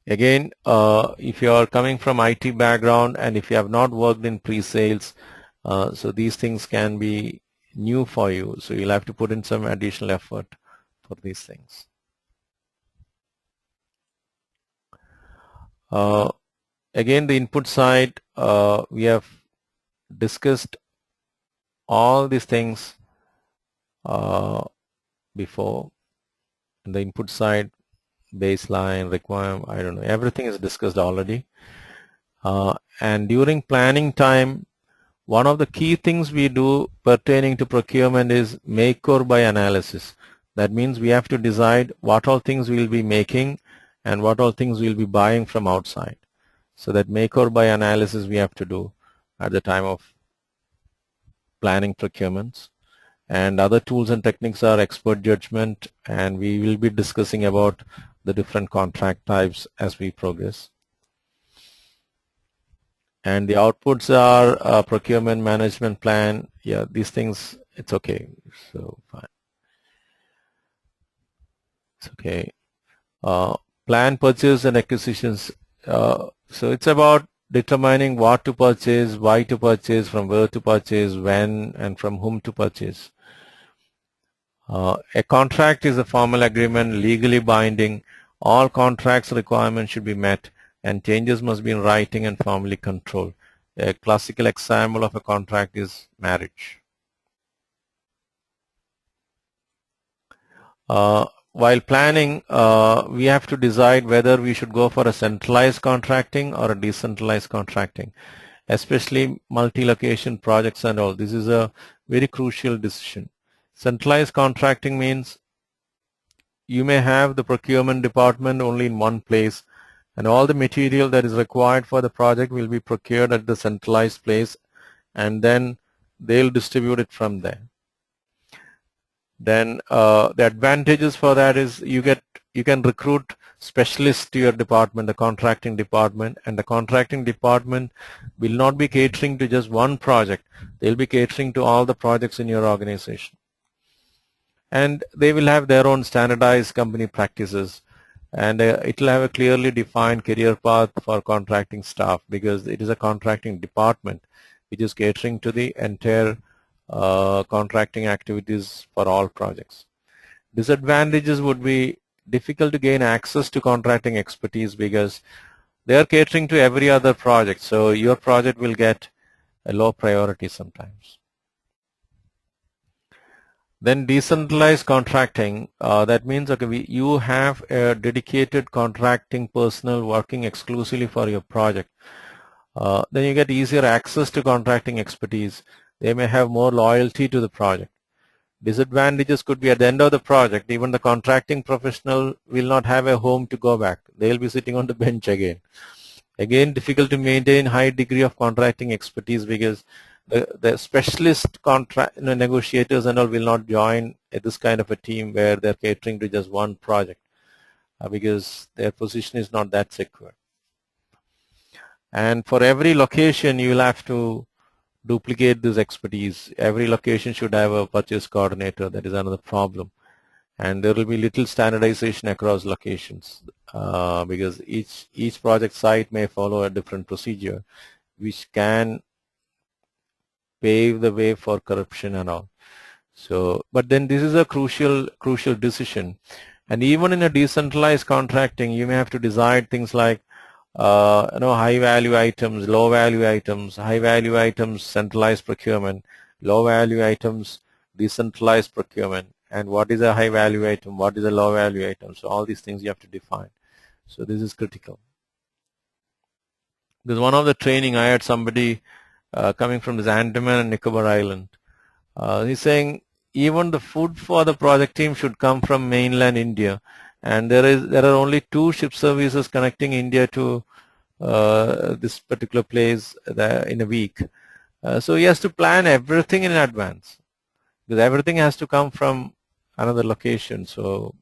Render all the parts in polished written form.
Again, if you are coming from IT background and if you have not worked in pre-sales, so these things can be new for you. So you'll have to put in some additional effort for these things. Again, the input side, we have discussed all these things before. The input side, baseline, requirement, I don't know, everything is discussed already. And during planning time, one of the key things we do pertaining to procurement is make or buy analysis. That means we have to decide what all things we'll be making and what all things we'll be buying from outside. So that make or buy analysis we have to do at the time of planning procurements. And other tools and techniques are expert judgment, and we will be discussing about the different contract types as we progress. And the outputs are procurement management plan. Yeah, these things, it's okay. So fine. It's okay. Plan purchase and acquisitions. So it's about determining what to purchase, why to purchase, from where to purchase, when, and from whom to purchase. A contract is a formal agreement, legally binding. All contracts requirements should be met, and changes must be in writing and formally controlled. A classical example of a contract is marriage. While planning, we have to decide whether we should go for a centralized contracting or a decentralized contracting, especially multi-location projects and all. This is a very crucial decision. Centralized contracting means you may have the procurement department only in one place, and all the material that is required for the project will be procured at the centralized place, and then they'll distribute it from there. Then the advantages for that is you can recruit specialists to your department, the contracting department, and the contracting department will not be catering to just one project. They'll be catering to all the projects in your organization. And they will have their own standardized company practices, and it will have a clearly defined career path for contracting staff, because it is a contracting department which is catering to the entire contracting activities for all projects. Disadvantages would be difficult to gain access to contracting expertise because they are catering to every other project, so your project will get a low priority sometimes. Then decentralized contracting, that means okay, you have a dedicated contracting personnel working exclusively for your project. Then you get easier access to contracting expertise. They may have more loyalty to the project. Disadvantages could be at the end of the project, even the contracting professional will not have a home to go back. They'll be sitting on the bench again. Again, difficult to maintain high degree of contracting expertise because the specialist contract negotiators and all will not join this kind of a team where they're catering to just one project because their position is not that secure. And for every location, you will have to duplicate this expertise. Every location should have a purchase coordinator. That is another problem. And there will be little standardization across locations because each project site may follow a different procedure, which can pave the way for corruption and all. So, but then this is a crucial decision. And even in a decentralized contracting, you may have to decide things like high value items, low value items, high value items, centralized procurement, low value items, decentralized procurement, and what is a high value item, what is a low value item. So all these things you have to define. So this is critical. Because one of the training I had somebody coming from this Andaman and Nicobar Island. He's saying even the food for the project team should come from mainland India, and there are only 2 ship services connecting India to this particular place in a week. So he has to plan everything in advance because everything has to come from another location. So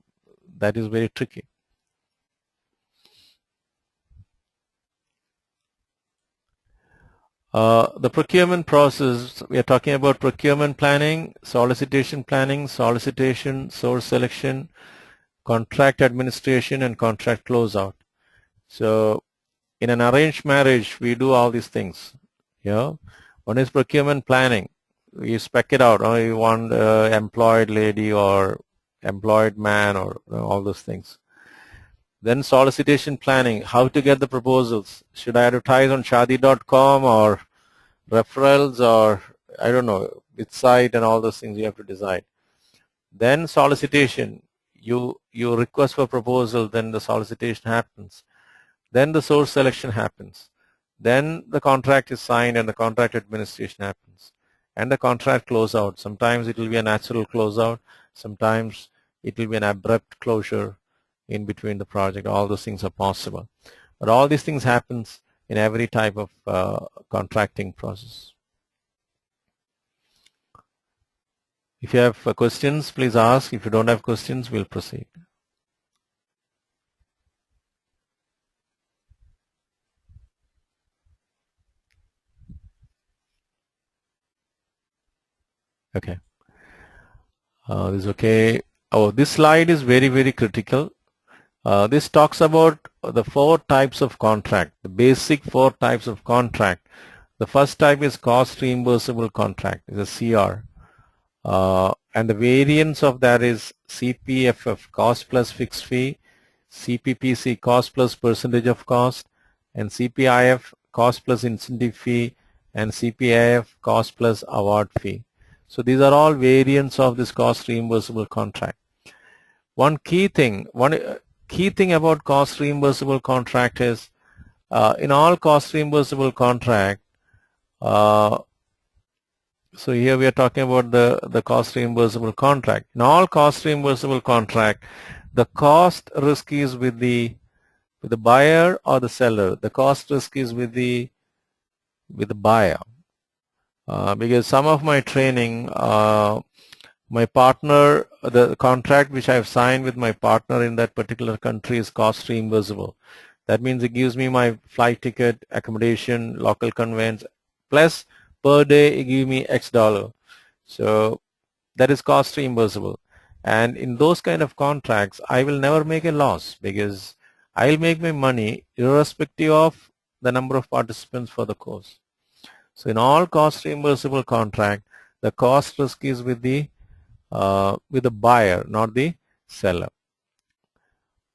that is very tricky. The procurement process, we are talking about procurement planning, solicitation, source selection, contract administration, and contract closeout. So in an arranged marriage, we do all these things. One is procurement planning. You spec it out. You want employed lady or employed man or all those things. Then solicitation planning, how to get the proposals. Should I advertise on Shadi.com or referrals or I don't know, which site and all those things you have to decide. Then solicitation, you request for proposal, then the solicitation happens. Then the source selection happens. Then the contract is signed and the contract administration happens. And the contract closeout. Sometimes it will be a natural closeout. Sometimes it will be an abrupt closure in between the project. All those things are possible. But all these things happens in every type of contracting process. If you have questions, please ask. If you don't have questions, we'll proceed. Okay. This is okay. Oh, this slide is very, very critical. This talks about the 4 types of contract, the basic 4 types of contract. The first type is cost reimbursable contract, is a CR. And the variance of that is CPFF, cost plus fixed fee, CPPC, cost plus percentage of cost, and CPIF, cost plus incentive fee, and CPIF, cost plus award fee. So these are all variants of this cost reimbursable contract. One key thing about cost reimbursable contract is in all cost reimbursable contract, so here we are talking about the cost reimbursable contract. In all cost reimbursable contract, the cost risk is with the buyer or the seller. The cost risk is with the buyer. Because some of my training, my partner, the contract which I have signed with my partner in that particular country is cost reimbursable. That means it gives me my flight ticket, accommodation, local conveyance, plus per day it gives me X dollar. So that is cost reimbursable. And in those kind of contracts, I will never make a loss because I will make my money irrespective of the number of participants for the course. So in all cost reimbursable contract, the cost risk is with the buyer, not the seller.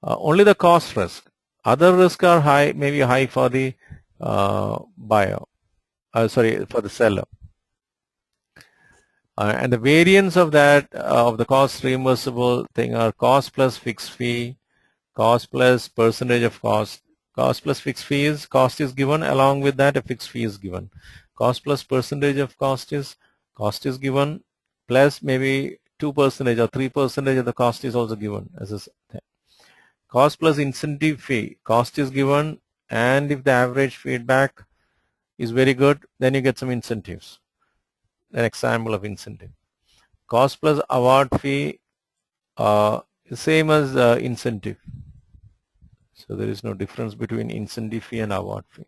Only the cost risk. Other risks are high, maybe high for the buyer. For the seller. And the variance of that of the cost reimbursable thing are cost plus fixed fee, cost plus percentage of cost. Cost plus fixed fee is cost is given, along with that a fixed fee is given. Cost plus percentage of cost is given, plus maybe 2% or 3% of the cost is also given as a thing. Cost plus incentive fee, cost is given, and if the average feedback is very good, then you get some incentives. An example of incentive. Cost plus award fee, same as incentive. So there is no difference between incentive fee and award fee.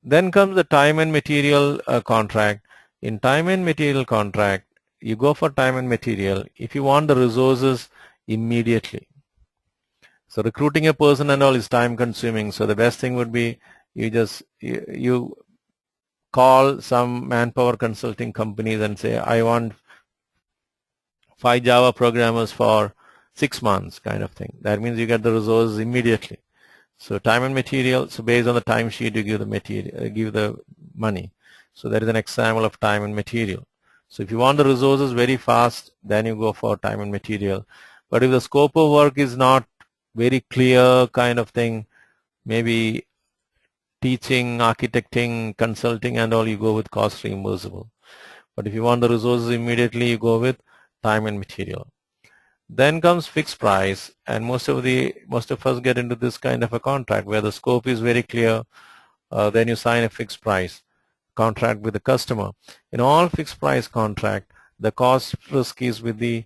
Then comes the time and material contract. In time and material contract, you go for time and material if you want the resources immediately. So recruiting a person and all is time consuming. So the best thing would be you call some manpower consulting companies and say, I want 5 Java programmers for 6 months kind of thing. That means you get the resources immediately. So time and material, so based on the timesheet you give the material, give the money. So that is an example of time and material. So if you want the resources very fast, then you go for time and material. But if the scope of work is not very clear kind of thing, maybe teaching, architecting, consulting and all, you go with cost reimbursable. But if you want the resources immediately, you go with time and material. Then comes fixed price, and most of us get into this kind of a contract where the scope is very clear. Then you sign a fixed price contract with the customer. In all fixed price contract, the cost risk is with the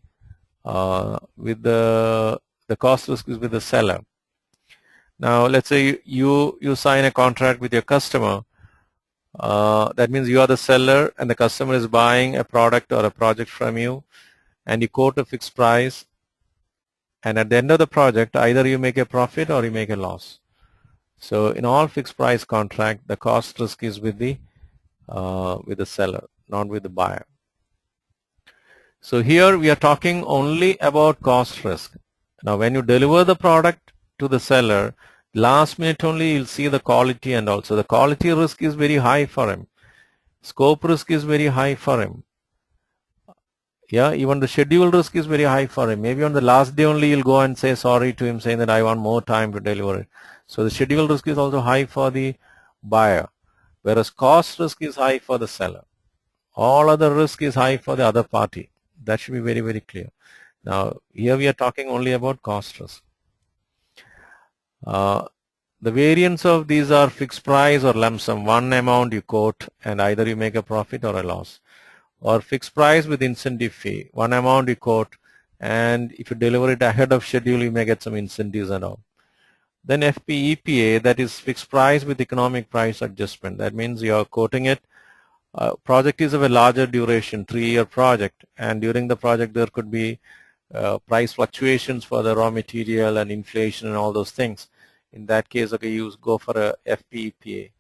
cost risk is with the seller. Now let's say you sign a contract with your customer. That means you are the seller and the customer is buying a product or a project from you, and you quote a fixed price. and at the end of the project, either you make a profit or you make a loss. So in all fixed price contract, the cost risk is with the seller, not with the buyer. So here we are talking only about cost risk. Now when you deliver the product to the seller, last minute only you'll see the quality, and also the quality risk is very high for him. Scope risk is very high for him. Yeah, even the schedule risk is very high for him. Maybe on the last day only you'll go and say sorry to him, saying that I want more time to deliver it. So the schedule risk is also high for the buyer, whereas cost risk is high for the seller. All other risk is high for the other party. That should be very, very clear. Now, here we are talking only about cost risk. The variants of these are fixed price or lump sum. One amount you quote and either you make a profit or a loss. Or fixed price with incentive fee. One amount you quote, and if you deliver it ahead of schedule, you may get some incentives and all. Then FPEPA, that is fixed price with economic price adjustment. That means you are quoting it. Project is of a larger duration, 3-year project, and during the project there could be price fluctuations for the raw material and inflation and all those things. In that case, okay, you go for a FPEPA.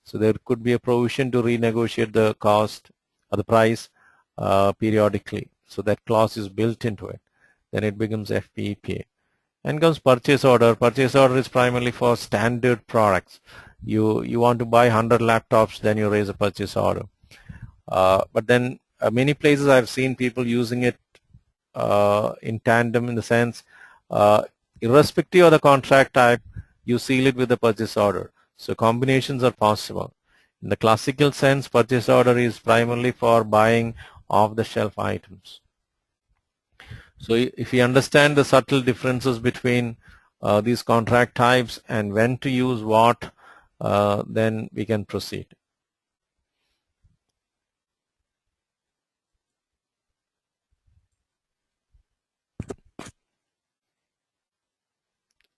So there could be a provision to renegotiate the cost or the price periodically. So that clause is built into it. Then it becomes FPEPA. And comes purchase order. Purchase order is primarily for standard products. You want to buy 100 laptops, then you raise a purchase order. But then many places I've seen people using it in tandem, in the sense irrespective of the contract type, you seal it with the purchase order. So combinations are possible. In the classical sense, purchase order is primarily for buying off-the-shelf items. So if you understand the subtle differences between these contract types and when to use what, then we can proceed.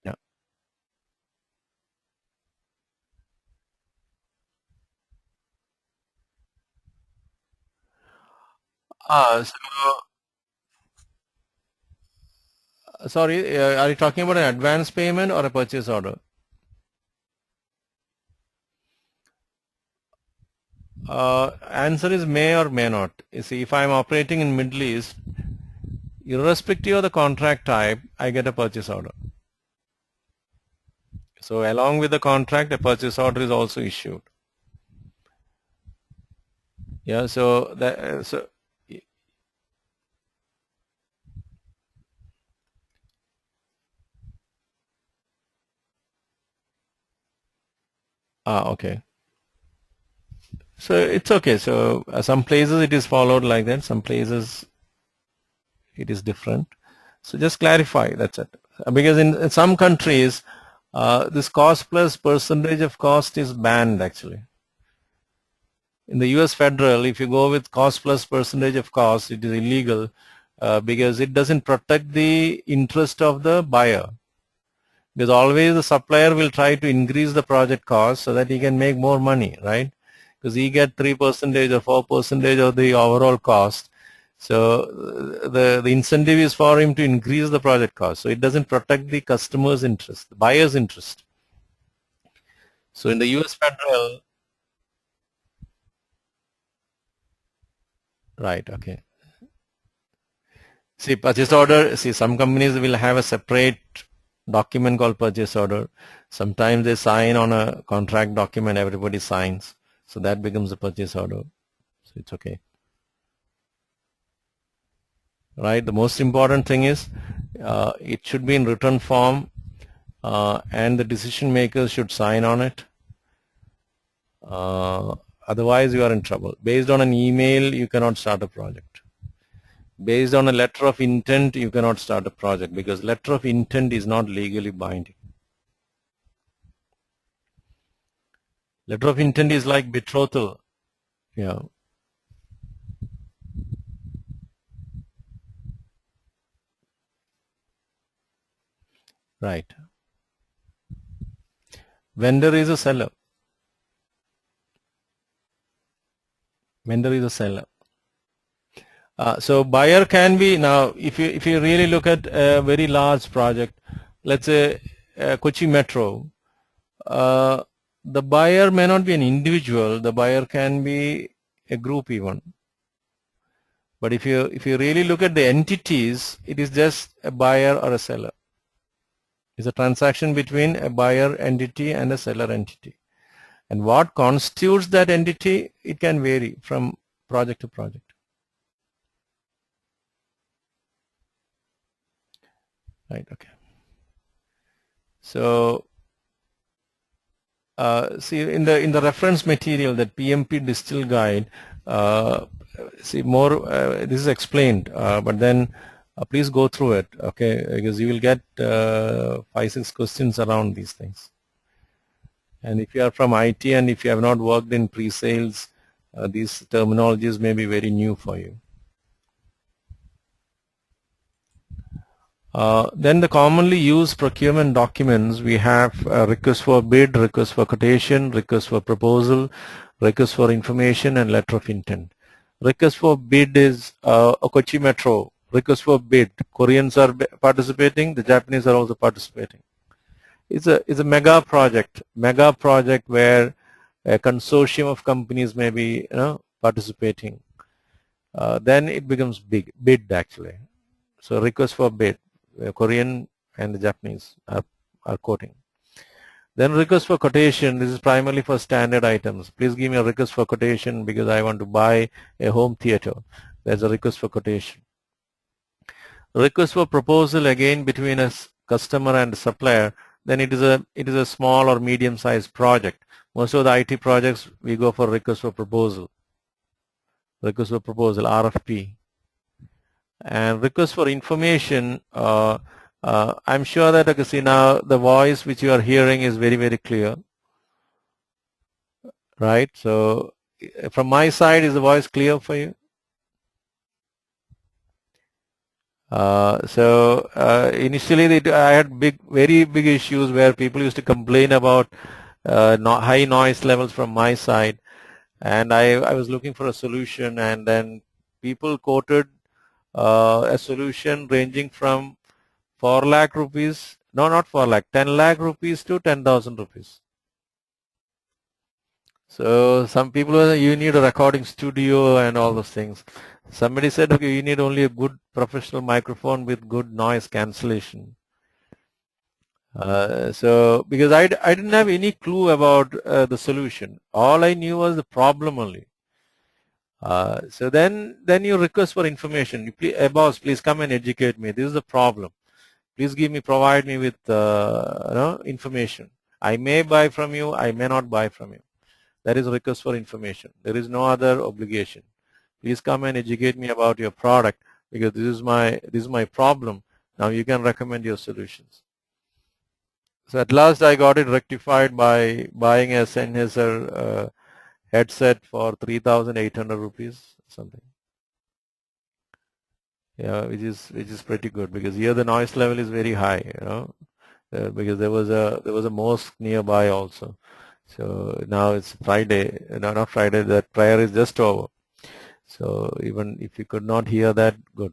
Yeah. Sorry, are you talking about an advance payment or a purchase order? Answer is may or may not. You see, if I'm operating in Middle East, irrespective of the contract type, I get a purchase order. So along with the contract, a purchase order is also issued. Yeah, so that okay. So it's okay. So some places it is followed like that. Some places it is different. So just clarify. That's it. Because in some countries, this cost plus percentage of cost is banned actually. In the US federal, if you go with cost plus percentage of cost, it is illegal because it doesn't protect the interest of the buyer. Because always the supplier will try to increase the project cost so that he can make more money, right? Because he get 3% or 4% of the overall cost. So the incentive is for him to increase the project cost. So it doesn't protect the customer's interest, the buyer's interest. So in the US federal, right, okay. See, purchase order, see, some companies will have a separate document called purchase order. Sometimes they sign on a contract document, everybody signs. So that becomes a purchase order. So it's okay. Right, the most important thing is it should be in written form and the decision makers should sign on it. Otherwise you are in trouble. Based on an email, you cannot start a project. Based on a letter of intent, you cannot start a project because letter of intent is not legally binding. Letter of intent is like betrothal. Yeah. Right. Vendor is a seller. Vendor is a seller. So buyer can be, now if you really look at a very large project, let's say Kochi Metro, the buyer may not be an individual, the buyer can be a group even. But if you really look at the entities, it is just a buyer or a seller. It's a transaction between a buyer entity and a seller entity. And what constitutes that entity, it can vary from project to project. Right, okay. So see in the reference material, that PMP-Distilled guide, see more, this is explained, but then please go through it, okay, because you will get 5-6 questions around these things. And if you are from IT and if you have not worked in pre-sales, these terminologies may be very new for you. Then the commonly used procurement documents, we have request for bid, request for quotation, request for proposal, request for information, and letter of intent. Request for bid is Kochi Metro. Request for bid. Koreans are participating. The Japanese are also participating. It's a mega project where a consortium of companies may be participating. Then it becomes bid actually. So request for bid. Korean and the Japanese are quoting. Then request for quotation. This is primarily for standard items. Please give me a request for quotation because I want to buy a home theater. There's a request for quotation. Request for proposal, again between a customer and a supplier. Then it is a small or medium sized project. Most of the IT projects we go for request for proposal. Request for proposal, RFP. And request for information, I'm sure that, okay, see now the voice which you are hearing is very, very clear, right? So from my side, is the voice clear for you? Initially I had very big issues where people used to complain about high noise levels from my side, and I was looking for a solution, and then people quoted a solution ranging from 4 lakh rupees, no, not 4 lakh, 10 lakh rupees to 10,000 rupees. So some people were, you need a recording studio and all those things. Somebody said, okay, you need only a good professional microphone with good noise cancellation. So because I didn't have any clue about the solution. All I knew was the problem only. So then you request for information. Boss, please come and educate me. This is the problem. Please provide me with information. I may buy from you, I may not buy from you. That is a request for information. There is no other obligation. Please come and educate me about your product because this is my problem. Now you can recommend your solutions. So at last I got it rectified by buying a Sennheiser headset for 3,800 rupees something. Yeah, which is pretty good because here the noise level is very high, because there was a mosque nearby also. So now it's Friday, no, not Friday, that prayer is just over. So even if you could not hear that, good.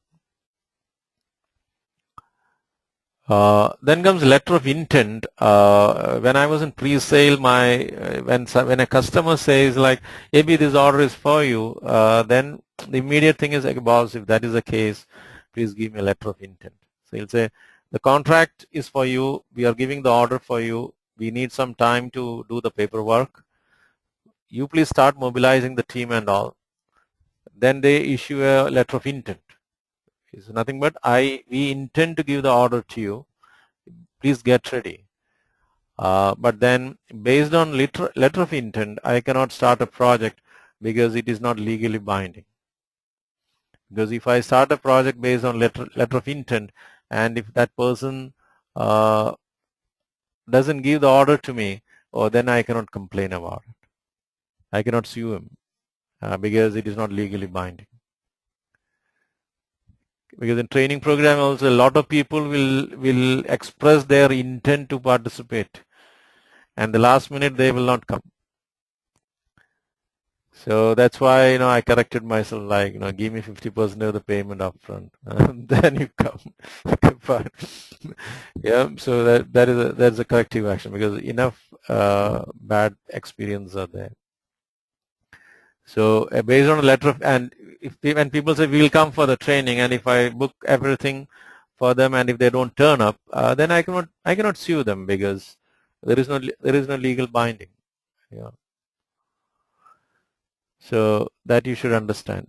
Then comes letter of intent. When I was in pre-sale, when a customer says like, maybe this order is for you, then the immediate thing is like, boss, if that is the case, please give me a letter of intent. So he'll say, the contract is for you. We are giving the order for you. We need some time to do the paperwork. You please start mobilizing the team and all. Then they issue a letter of intent. It's nothing but we intend to give the order to you. Please get ready. But then based on letter of intent, I cannot start a project because it is not legally binding. Because if I start a project based on letter of intent, and if that person doesn't give the order to me, then I cannot complain about it. I cannot sue him because it is not legally binding. Because in training program also a lot of people will express their intent to participate, and the last minute they will not come. So that's why, I corrected myself, like, give me 50% of the payment upfront, then you come. Okay, fine. Yeah, so that's a corrective action, because enough bad experiences are there. So based on a letter of, and when people say we'll come for the training, and if I book everything for them, and if they don't turn up, then I cannot sue them, because there is no legal binding. Yeah. So that you should understand.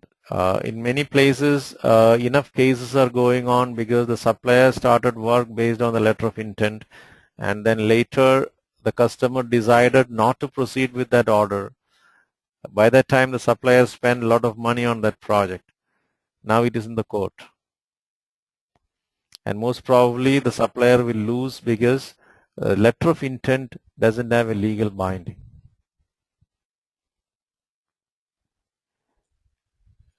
In many places, enough cases are going on because the supplier started work based on the letter of intent, and then later the customer decided not to proceed with that order. By that time, the supplier spent a lot of money on that project. Now it is in the court. And most probably the supplier will lose, because letter of intent doesn't have a legal binding.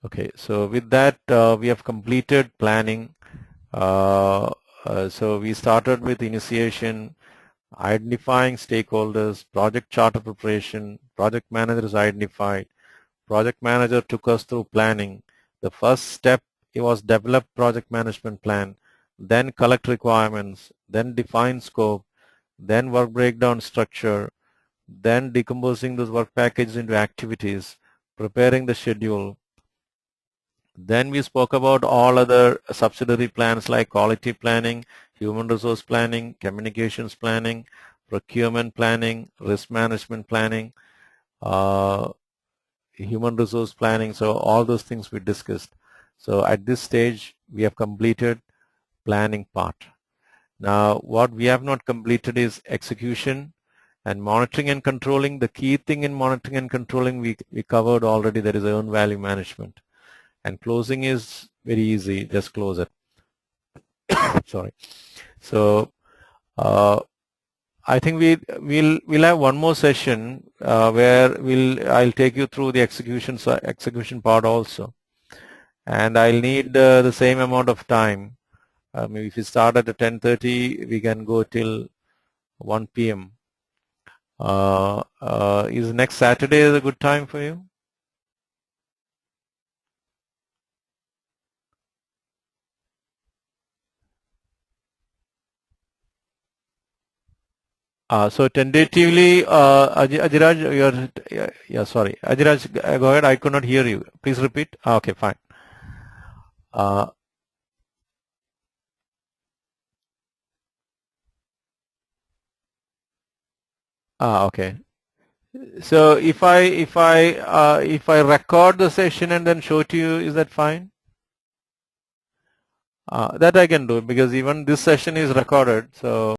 Okay, so with that, we have completed planning. So we started with initiation, identifying stakeholders, project charter preparation, project manager is identified, project manager took us through planning. The first step, it was develop project management plan, then collect requirements, then define scope, then work breakdown structure, then decomposing those work packages into activities, preparing the schedule. Then we spoke about all other subsidiary plans like quality planning, human resource planning, communications planning, procurement planning, risk management planning, uh, human resource planning. So all those things we discussed. So at this stage, we have completed planning part. Now, what we have not completed is execution and monitoring and controlling. The key thing in monitoring and controlling we covered already. There is earned value management. And closing is very easy, just close it. Sorry. So I think we'll have one more session where I'll take you through the execution part also, and I'll need the same amount of time. Maybe if you start at 10:30, we can go till 1 p.m. Is next Saturday a good time for you? So tentatively, Ajiraj, sorry. Ajiraj, go ahead. I could not hear you. Please repeat. Okay, fine. Uh, okay. So if I record the session and then show to you, is that fine? That I can do, because even this session is recorded. So